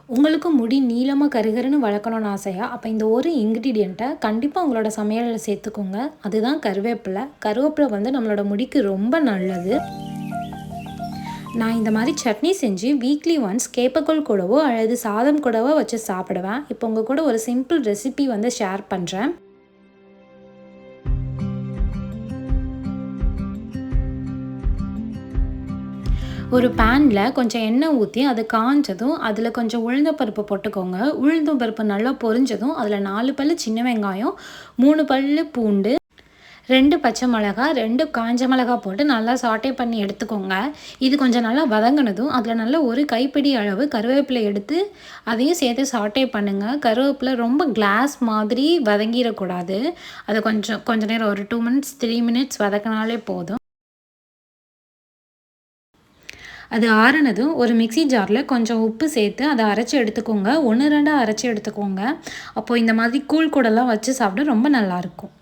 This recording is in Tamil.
உங்களுக்கும் முடி நீளமாக கருகருன்னு வளர்க்கணும்னு ஆசையா? அப்போ இந்த ஒரு இன்க்ரீடியண்ட்டை கண்டிப்பாக உங்களோட சமையலில் சேர்த்துக்கோங்க. அதுதான் கருவேப்பிலை. கருவேப்பிலை வந்து நம்மளோட முடிக்கு ரொம்ப நல்லது. நான் இந்த மாதிரி சட்னி செஞ்சு வீக்லி ஒன்ஸ் கேப்பக்கூழ் கூடவோ அல்லது சாதம் கூடவோ வச்சு சாப்பிடுவேன். இப்போ உங்கள் கூட ஒரு சிம்பிள் ரெசிபி வந்து ஷேர் பண்ணுறேன். ஒரு பேனில் கொஞ்சம் எண்ணெய் ஊற்றி அது காஞ்சதும் அதில் கொஞ்சம் உளுந்த பருப்பு போட்டுக்கோங்க. உளுந்தம் பருப்பு நல்லா பொரிஞ்சதும் அதில் 4 பல்லு சின்ன வெங்காயம், 3 பல்லு பூண்டு, 2 பச்சை மிளகா, 2 காஞ்ச மிளகா போட்டு நல்லா சாட்டே பண்ணி எடுத்துக்கோங்க. இது கொஞ்சம் நல்லா வதங்கினதும் அதில் நல்லா ஒரு கைப்பிடி அளவு கருவேப்பிலை எடுத்து அதையும் சேர்த்து சாட்டே பண்ணுங்கள். கருவேப்பிலை ரொம்ப கிளாஸ் மாதிரி வதங்கிடக்கூடாது. அதை கொஞ்ச நேரம் ஒரு 2 மினிட்ஸ் 3 மினிட்ஸ் வதக்கினாலே போதும். அது ஆறுனதும் ஒரு மிக்ஸி ஜாரில் கொஞ்சம் உப்பு சேர்த்து அதை அரைச்சி எடுத்துக்கோங்க. 1, 2 அரைச்சி எடுத்துக்கோங்க. அப்போது இந்த மாதிரி கூழ் கூடலாம் வச்சு சாப்பிட ரொம்ப நல்லாயிருக்கும்.